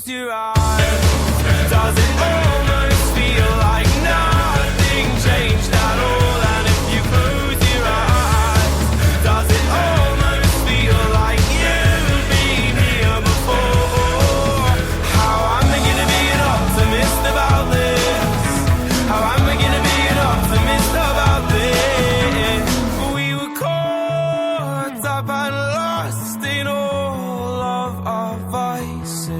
your eyes, does it almost feel like nothing changed at all? And if you close your eyes, does it almost feel like you've been here before? How am I gonna be an optimist about this? How am I gonna be an optimist about this? We were caught up and lost in all of our vices.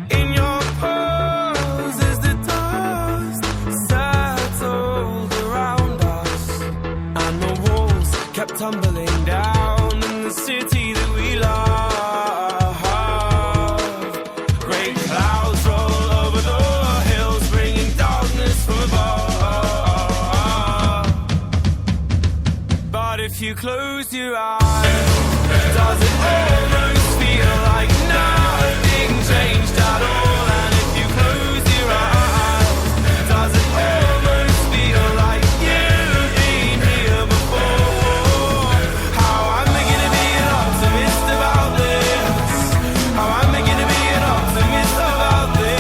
In your pose as the dust settled around us, and the walls kept tumbling down in the city that we love. Great clouds roll over the hills, bringing darkness from above. But if you close your eyes, does it almost feel like nothing changed at all? And if you close your eyes, does it almost feel like you've been here before? How am I gonna be an optimist about this? How am I gonna be an optimist about this?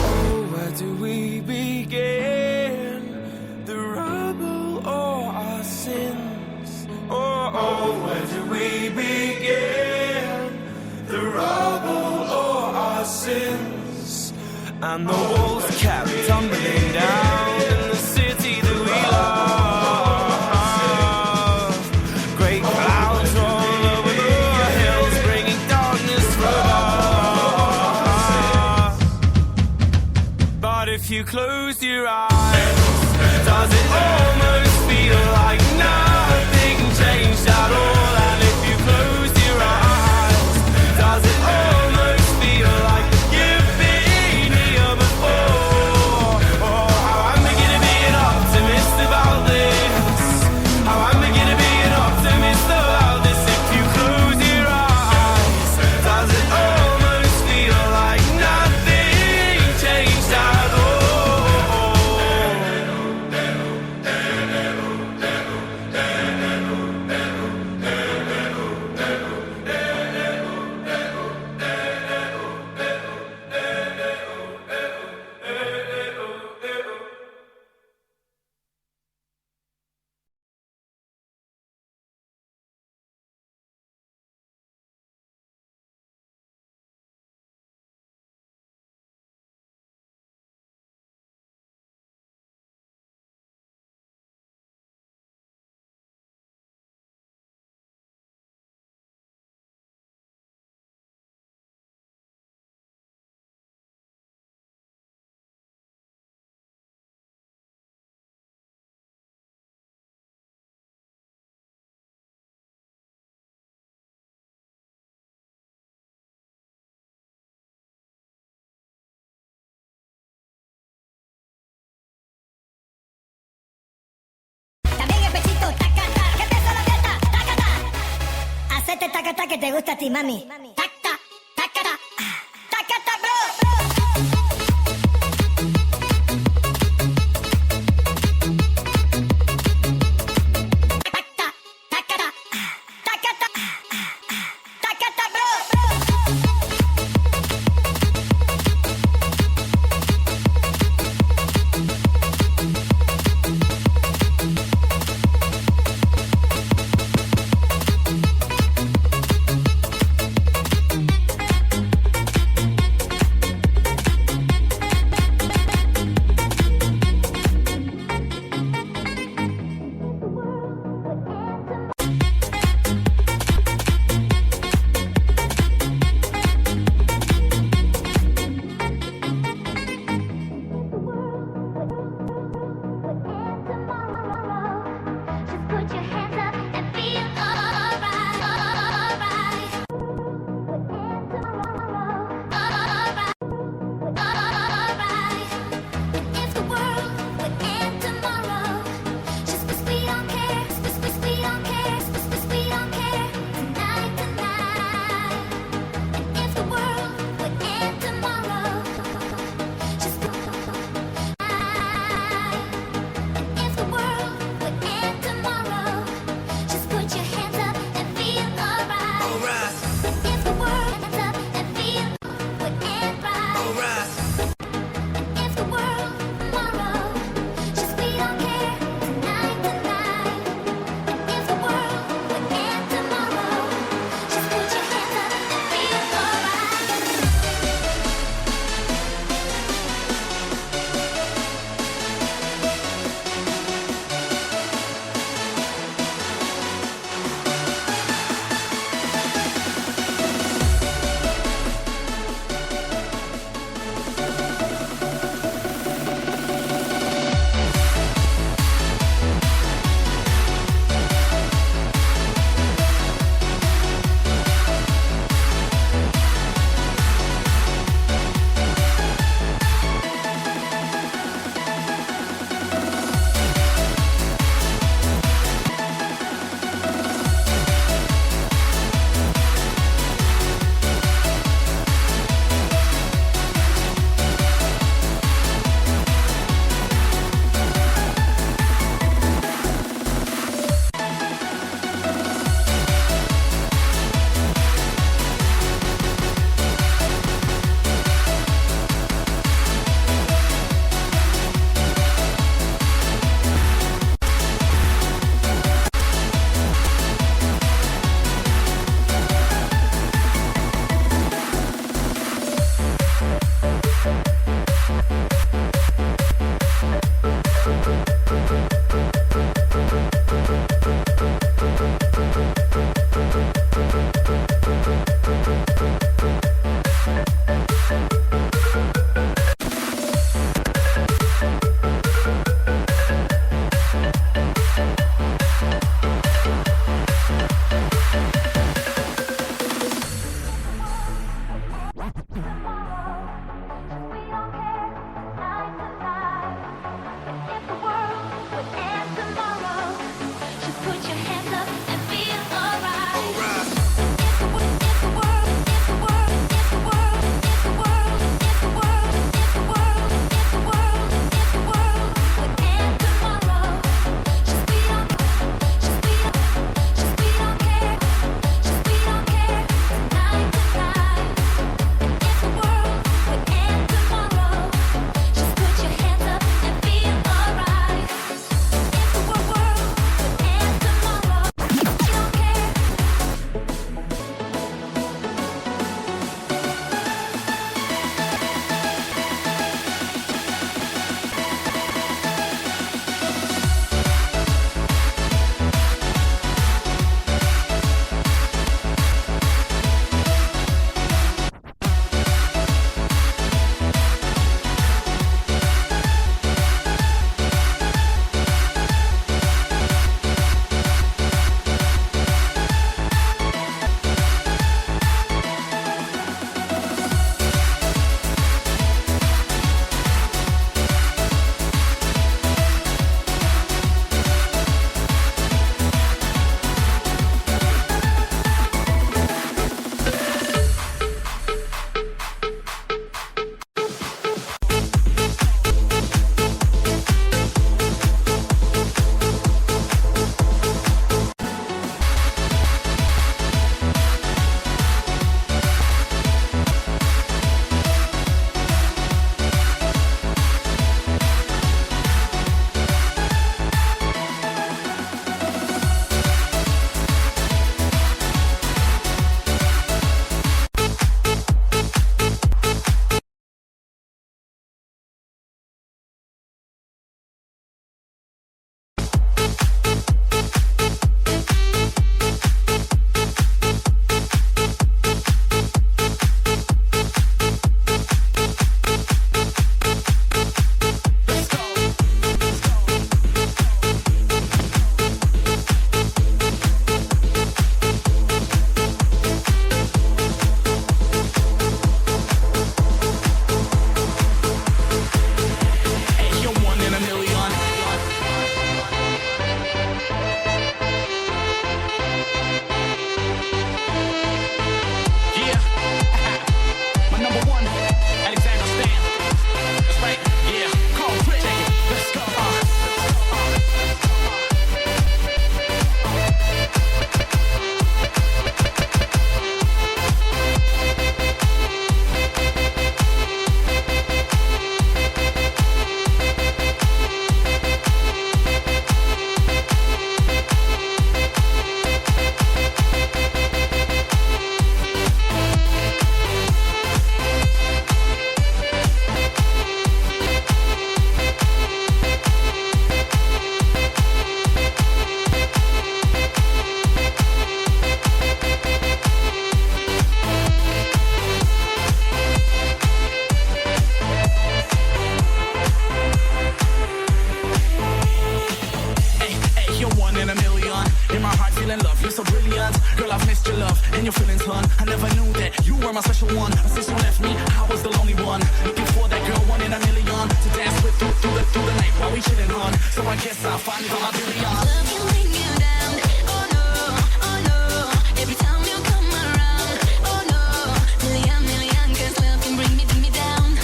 Oh, where do we begin? The rubble or our sins? Oh, where do we begin? The rubble or our sins? And the walls kept tumbling down in the city that we love. Great clouds roll over the hills, bringing darkness from us. But if you close your eyes, does it almost feel like nothing changed at all? And if you close your eyes, does it almost feel like you've been here before? Oh, how am I gonna be an optimist about this? How am I gonna be an optimist about this? If you close your eyes, does it almost feel like nothing changed at all? También el pechito, tacata, que te la teta, tacata. Hacete tacata que te gusta a ti, mami. Tacata, tacata, tacata, bro. Tacata, tacata, tacata, tacata, bro. and your feelings, hun. I never knew that you were my special one. But since you left me, I was the lonely one. Looking for that girl, one in a million, to dance with through the night while we chillin', hun. So I guess I'll finally find my billion. Love can bring you down. Oh no, oh no. Every time you come around. Oh no, million, 'cause love can bring me down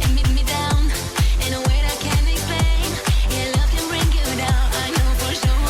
and me down in a way that I can't explain. Yeah, love can bring you down. I know for sure.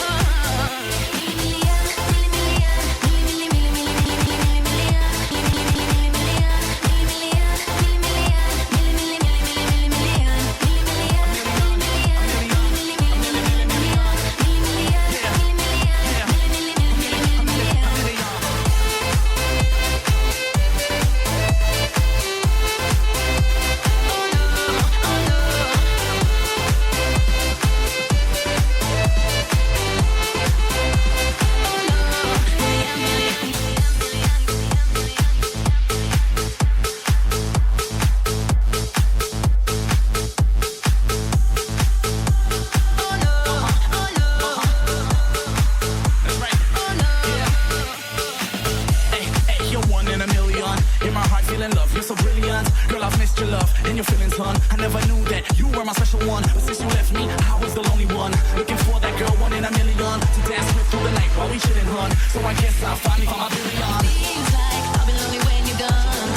Million, love, you're so brilliant. Girl, I've missed your love and your feelings, hun. I never knew that you were my special one. But since you left me, I was the lonely one. Looking for that girl, one in a million, to dance with through the night while we chillin', hun. So I guess I'll finally find my billion. seems like I'll be lonely when you're gone.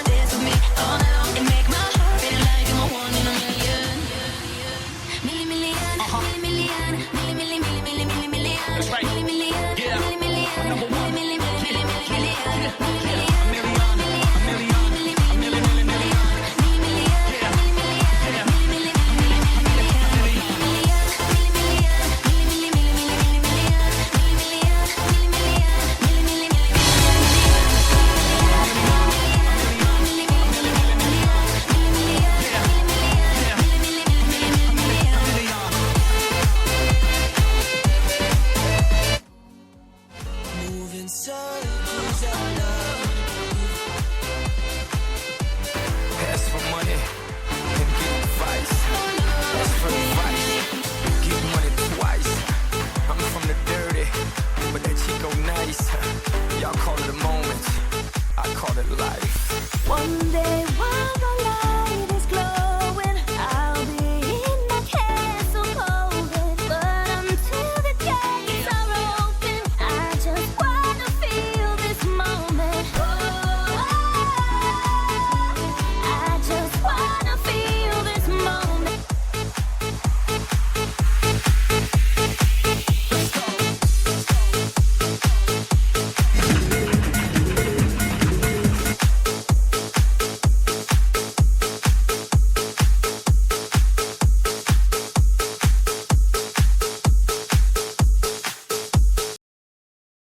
Dance with me all night and make my heart feel like I'm a one in a million. Million. That's right. Yeah. Number one. Moving so